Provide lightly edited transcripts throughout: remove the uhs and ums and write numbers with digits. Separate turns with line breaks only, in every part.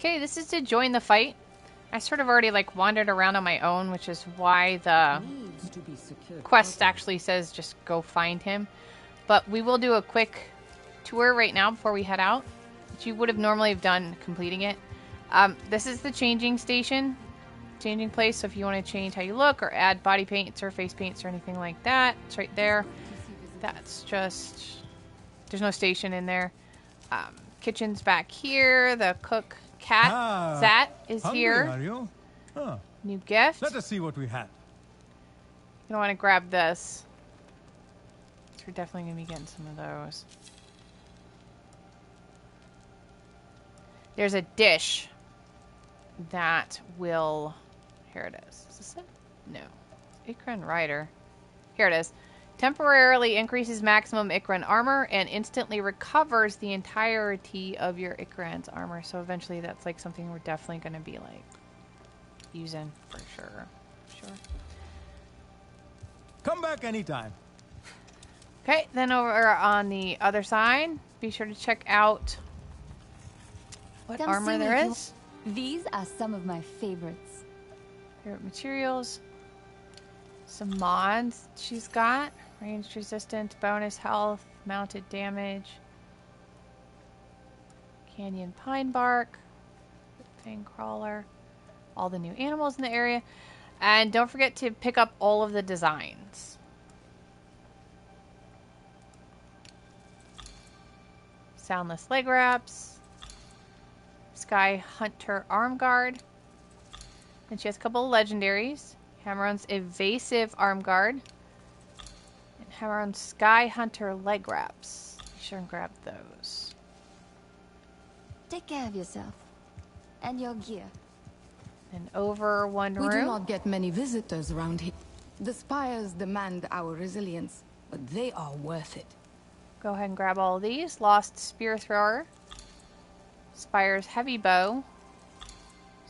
Okay, this is to join the fight. I sort of already like wandered around on my own, which is why the quest actually says just go find him. But we will do a quick tour right now before we head out, which you would have normally have done completing it. This is the changing station, changing place. So if you want to change how you look or add body paints or face paints or anything like that, it's right there. That's just, there's no station in there. Kitchen's back here. The cook cat Zat is here.
Are you? Huh.
New gift.
Let us see what we had.
You want to grab this. So we're definitely going to be getting some of those. There's a dish that will... Here it is. Is this it? No. Ikran Rider. Here it is. Temporarily increases maximum Ikran armor and instantly recovers the entirety of your Ikran's armor. So eventually that's like something we're definitely going to be like using for sure.
Come back anytime.
Okay, then over on the other side, be sure to check out what armor there is.
These are some of my favorites.
Favorite materials. Some mods she's got. Ranged resistance, bonus health, mounted damage. Canyon pine bark. Fang crawler. All the new animals in the area. And don't forget to pick up all of the designs. Soundless leg wraps. Sky Hunter arm guard. And she has a couple of legendaries. Hammer-on's evasive arm guard. And Hammer-on's Sky Hunter leg wraps. Be sure and grab those.
Take care of yourself. And your gear.
And over one room.
We do not get many visitors around here. The Spires demand our resilience, but they are worth it.
Go ahead and grab all of these. Lost Spear Thrower. Spires Heavy Bow.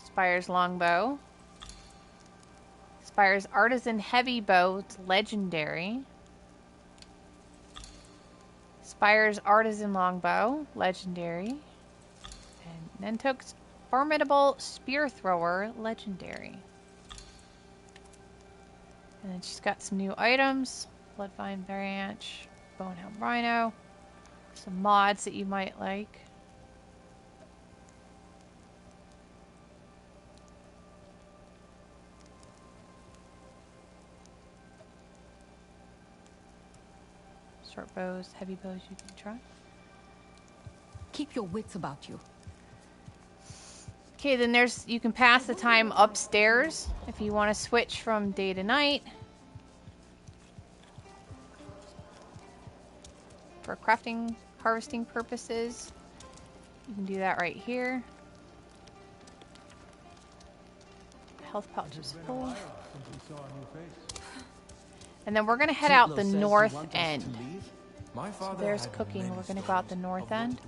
Spires Longbow. Spires Artisan Heavy Bow. It's legendary. Spires Artisan Longbow. Legendary. And Nentoke's Formidable Spear Thrower. Legendary. And then she's got some new items. Bloodvine Branch. Bonehelm Rhino. Some mods that you might like. Short bows, heavy bows you can try.
Keep your wits about you.
Okay, then there's, you can pass the time upstairs if you want to switch from day to night. For crafting, harvesting purposes. You can do that right here. Health pouch is full. And then we're going to head out the north end. So there's cooking. We're going to go out the north end.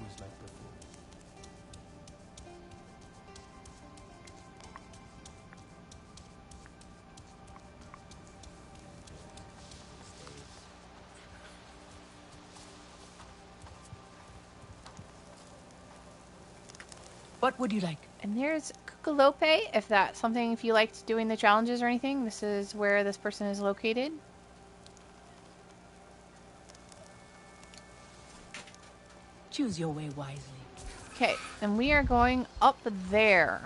What would you like?
And there's Kukalope, if that's something, if you liked doing the challenges or anything. This is where this person is located.
Choose your way wisely.
Okay, and we are going up there.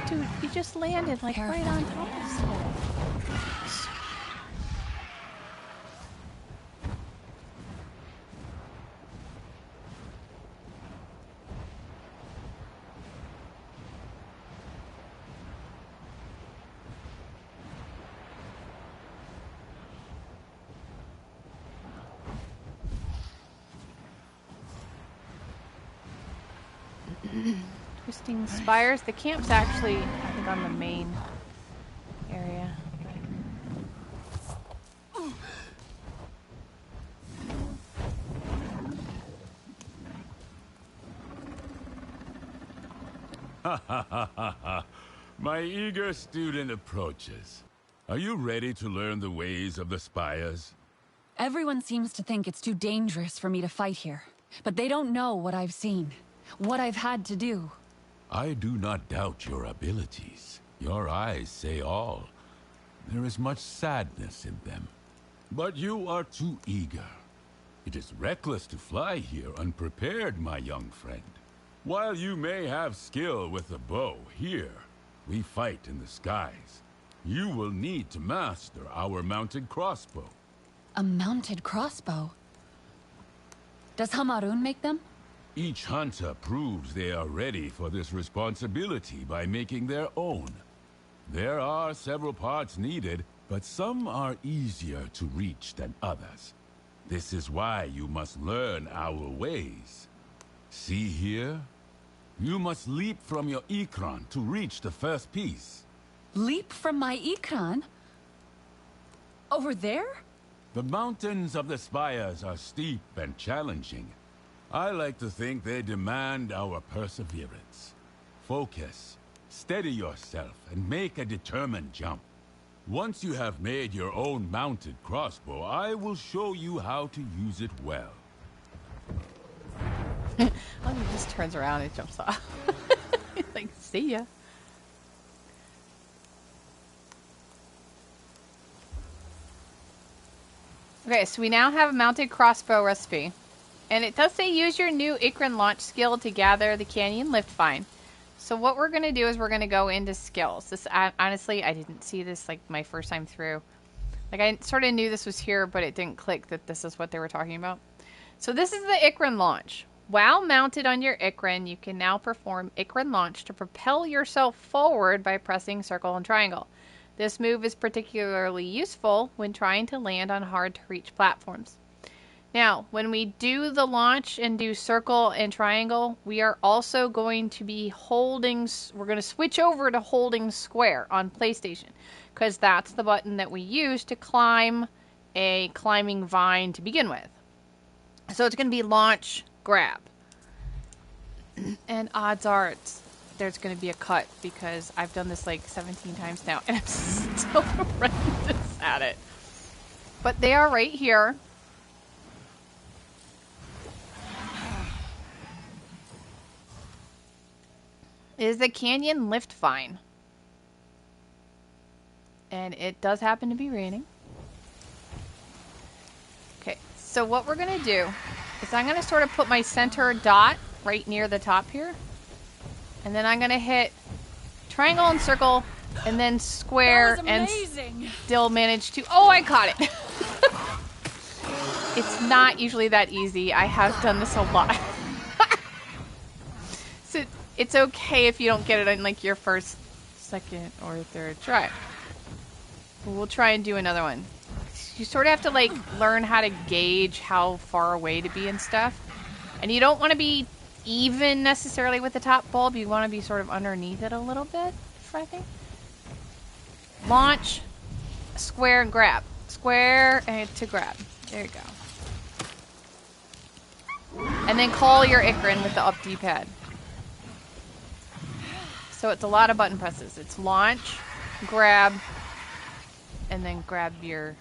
Dude, you just landed like right on top of something. Twisting Spires. The camp's actually, I think, on the main area.
Ha ha ha ha ha. My eager student approaches. Are you ready to learn the ways of the Spires?
Everyone seems to think it's too dangerous for me to fight here. But they don't know what I've seen. What I've had to do.
I do not doubt your abilities. Your eyes say all. There is much sadness in them. But you are too eager. It is reckless to fly here unprepared, my young friend. While you may have skill with a bow here, we fight in the skies. You will need to master our mounted crossbow.
A mounted crossbow? Does Hamarun make them?
Each hunter proves they are ready for this responsibility by making their own. There are several parts needed, but some are easier to reach than others. This is why you must learn our ways. See here? You must leap from your Ikran to reach the first piece.
Leap from my Ikran? Over there?
The mountains of the Spires are steep and challenging. I like to think they demand our perseverance. Focus, steady yourself, and make a determined jump. Once you have made your own mounted crossbow, I will show you how to use it well.
Oh, he just turns around and jumps off. He's like, see ya. Okay, so we now have a mounted crossbow recipe. And it does say use your new Ikran launch skill to gather the canyon lift vine. So what we're going to do is we're going to go into skills. This, honestly, I didn't see this like my first time through. Like I sort of knew this was here, but it didn't click that this is what they were talking about. So this is the Ikran launch. While mounted on your Ikran, you can now perform Ikran launch to propel yourself forward by pressing circle and triangle. This move is particularly useful when trying to land on hard-to-reach platforms. Now, when we do the launch and do circle and triangle, we are also going to be holding, we're going to switch over to holding square on PlayStation, because that's the button that we use to climb a climbing vine to begin with. So it's going to be launch, grab. And odds are there's going to be a cut, because I've done this like 17 times now, and I'm still horrendous at it. But they are right here. Is the canyon lift vine. And it does happen to be raining. Okay, so what we're going to do is I'm going to sort of put my center dot right near the top here. And then I'm going to hit triangle and circle and then square and still manage to... Oh, I caught it! It's not usually that easy. I have done this a lot. So it's okay if you don't get it on like your first, second, or third try. But we'll try and do another one. You sort of have to like learn how to gauge how far away to be and stuff. And you don't want to be even necessarily with the top bulb. You want to be sort of underneath it a little bit, I think. Launch, square, and grab. Square and to grab. There you go. And then call your Ikran with the up D-pad. So it's a lot of button presses. It's launch, grab, and then grab your...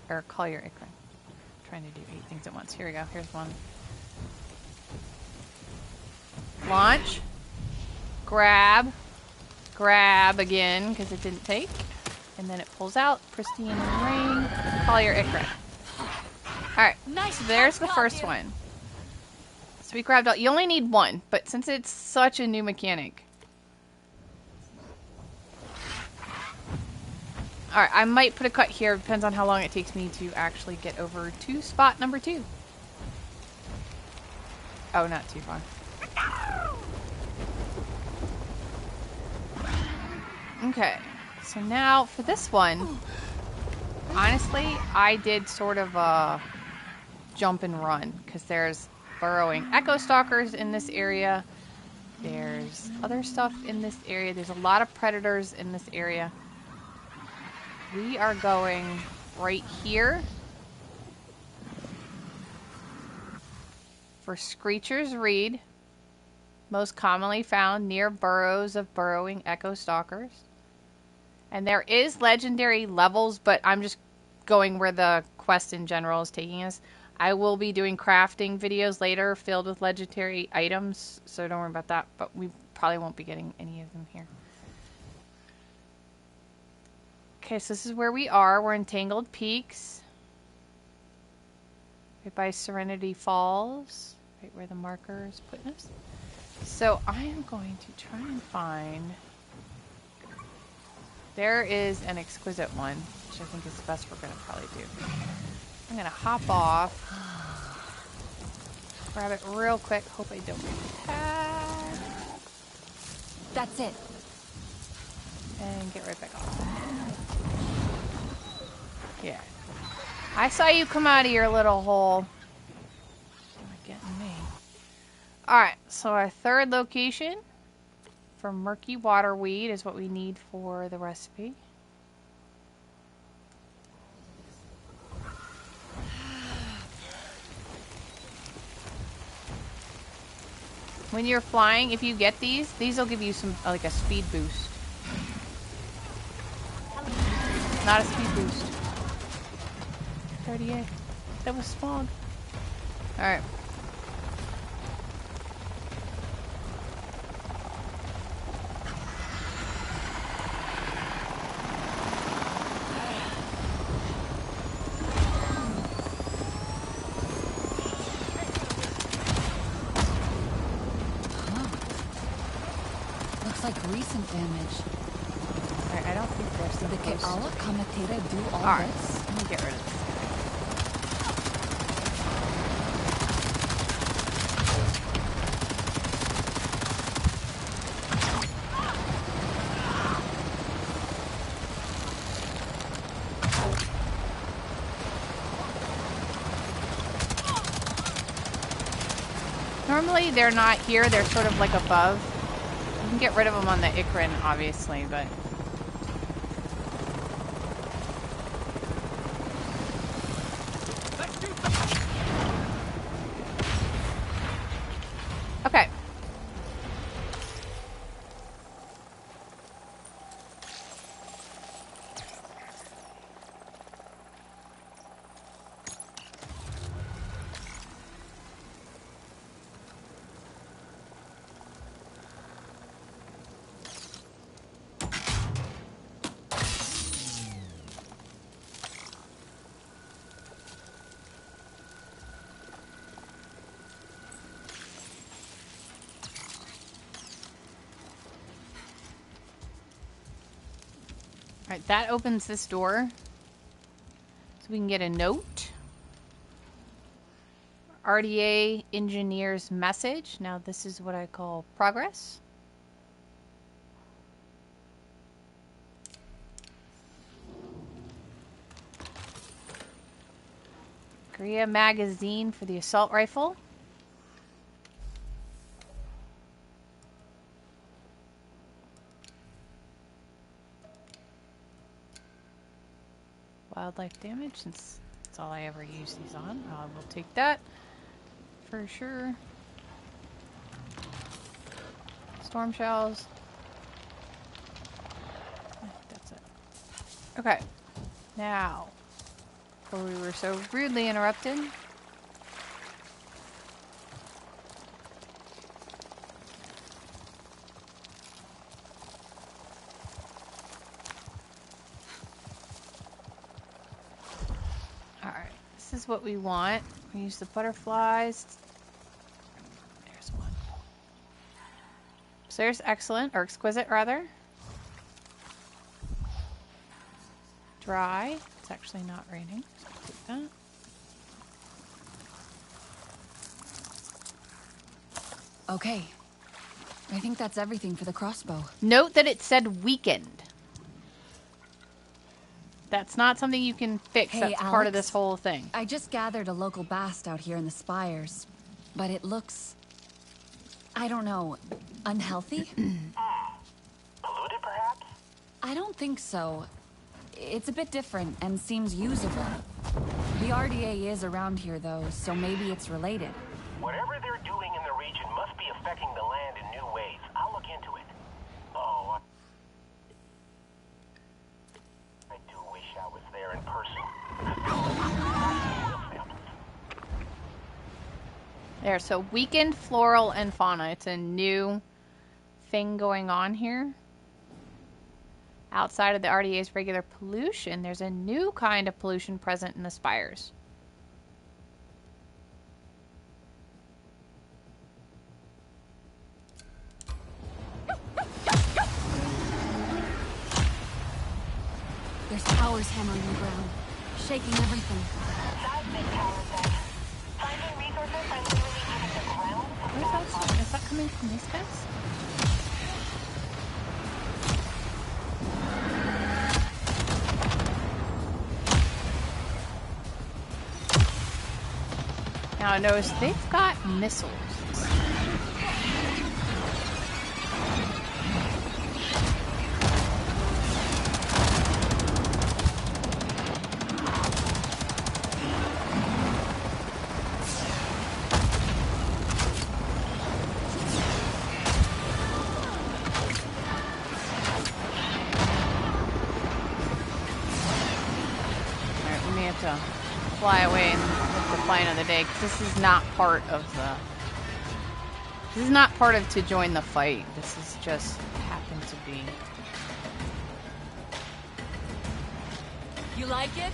Or call your Ikran. I'm trying to do 8 things at once. Here we go. Here's one. Launch, grab, grab again because it didn't take, and then it pulls out, pristine and ring, call your Ikran. Alright, nice. So there's the first one. So we grabbed out, you only need one, but since it's such a new mechanic. Alright, I might put a cut here, depends on how long it takes me to actually get over to spot number 2. Oh, not too far. Okay, so now for this one, honestly, I did sort of a jump and run because there's burrowing echo stalkers in this area. There's other stuff in this area. There's a lot of predators in this area. We are going right here for Screecher's Reed, most commonly found near burrows of burrowing echo stalkers. And there is legendary levels, but I'm just going where the quest in general is taking us. I will be doing crafting videos later filled with legendary items, so don't worry about that, but we probably won't be getting any of them here. Okay, so this is where we are. We're in Tangled Peaks. Right by Serenity Falls. Right where the marker is putting us. So I am going to try and find... There is an exquisite one, which I think is the best we're going to probably do. I'm going to hop off. Grab it real quick. Hope I don't get tagged.
That's it.
And get right back off. Yeah. I saw you come out of your little hole. You're not getting me. Alright, so our third location for murky waterweed is what we need for the recipe. When you're flying, if you get these will give you some, like a speed boost. Not a speed boost. 38. That was smog. Alright.
Like recent damage.
I don't think there's
Did the Keala Kamatera do all
right,
this?
let me get rid of this. Normally they're not here, they're sort of like above. You can get rid of them on the Ikrin, obviously, but... Okay. Alright, that opens this door. So we can get a note. RDA engineer's message. Now this is what I call progress. Korea magazine for the assault rifle. Wildlife damage, since that's all I ever use these on. I will take that for sure. Storm shells. That's it. Okay. Now, before we were so rudely interrupted. This is what we want. We use the butterflies. There's one. So there's excellent, or exquisite rather. Dry. It's actually not raining, so I'll take that.
Okay. I think that's everything for the crossbow.
Note that it said weakened. That's not something you can fix.
Hey,
That's
Alex,
part of this whole thing.
I just gathered a local bast out here in the Spires, but it looks... I don't know, unhealthy?
Polluted, perhaps?
I don't think so. It's a bit different and seems usable. The RDA is around here, though, so maybe it's related.
Whatever they're doing in the region must be affecting the land in new ways. I'll look into it. Oh, I do wish I was there in person.
There, so weakened floral and fauna. It's a new thing going on here. Outside of the RDA's regular pollution, there's a new kind of pollution present in the Spires.
There's towers hammering the ground, shaking everything.
Where's that? Is that coming from these guys? Now I notice they've got missiles. Fly away and look to fly another day, because this is not part of the... This is not part of to join the fight. This is just happened to be.
You like it?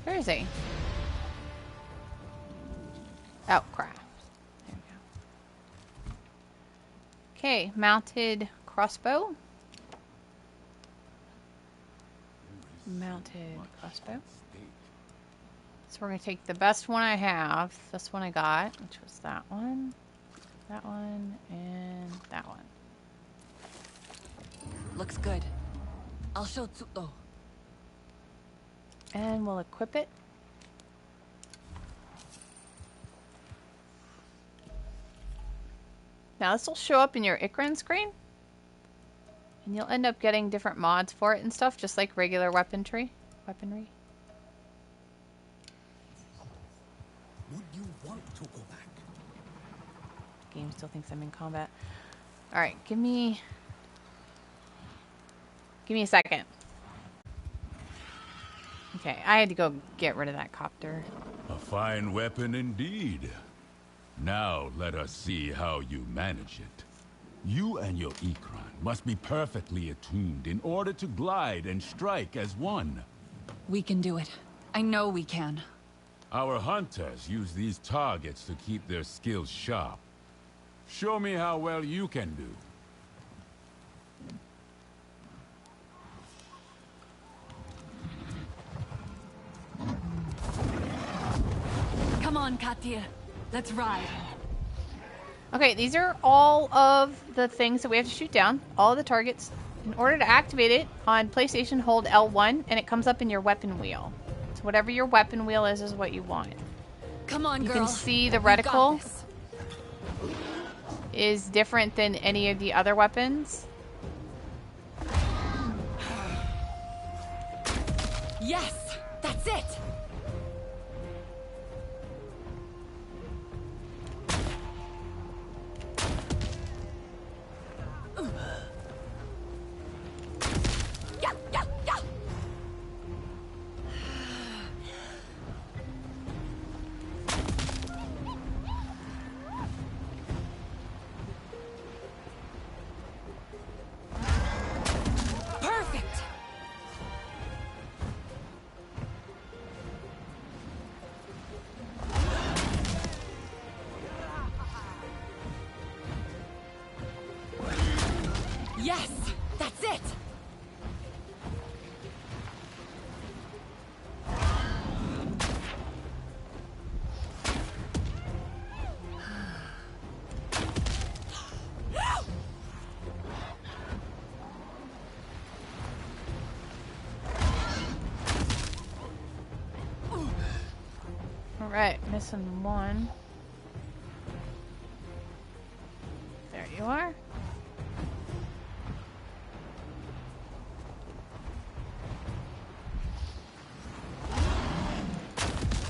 Where is he? Oh, crap. There we go. Okay, mounted crossbow. Mounted crossbow. So we're going to take the best one I have. This one I got, which was that one, and that one.
Looks good. I'll show Tsuto.
And we'll equip it. Now this will show up in your Ikran screen. And you'll end up getting different mods for it and stuff, just like regular weaponry.
Would you want to go back?
Game still thinks I'm in combat. Alright, give me a second. Okay, I had to go get rid of that copter.
A fine weapon indeed. Now let us see how you manage it. You and your Ikran must be perfectly attuned in order to glide and strike as one.
We can do it. I know we can.
Our hunters use these targets to keep their skills sharp. Show me how well you can do.
Come on, Katir. Let's ride.
Okay, these are all of the things that we have to shoot down. All of the targets. In order to activate it, on PlayStation, hold L1, and it comes up in your weapon wheel. So whatever your weapon wheel is what you want.
Come on, girl.
You can see the reticle is different than any of the other weapons.
Yes! That's it!
Alright, missing one. There you are.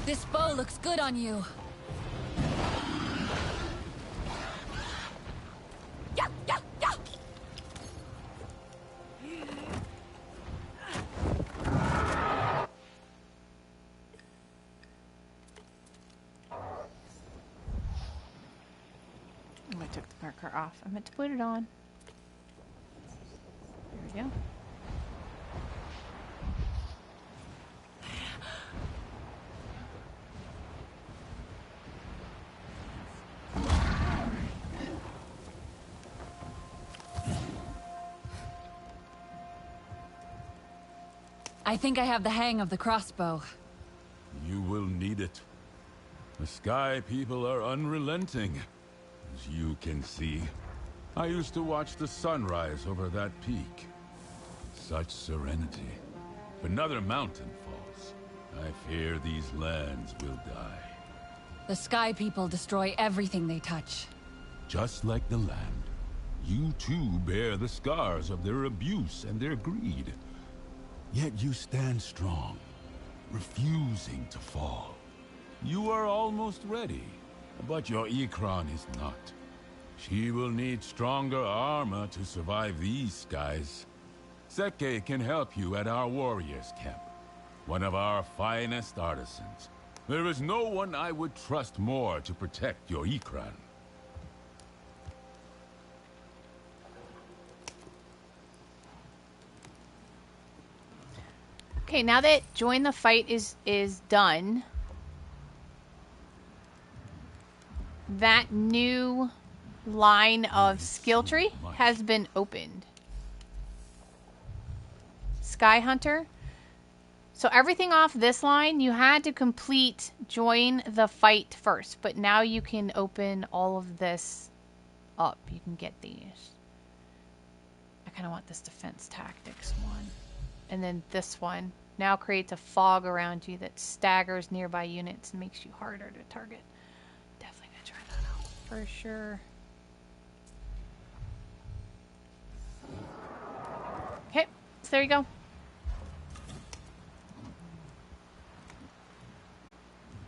This bow looks good on you. Yeah, yeah, yeah.
I took the marker off. I meant to put it on. There we go.
I think I have the hang of the crossbow.
You will need it. The Sky People are unrelenting, as you can see. I used to watch the sunrise over that peak. Such serenity. If another mountain falls, I fear these lands will die.
The Sky People destroy everything they touch.
Just like the land, you too bear the scars of their abuse and their greed. Yet you stand strong, refusing to fall. You are almost ready, but your Ikran is not. She will need stronger armor to survive these skies. Seke can help you at our warriors' camp. One of our finest artisans. There is no one I would trust more to protect your Ikran.
Okay, now that join the fight is done, that new line of skill tree has been opened. Sky Hunter. So everything off this line, you had to complete join the fight first, but now you can open all of this up. You can get these. I kind of want this defense tactics one. And then this one now creates a fog around you that staggers nearby units and makes you harder to target. Definitely gonna try that out for sure. Okay, so there you go.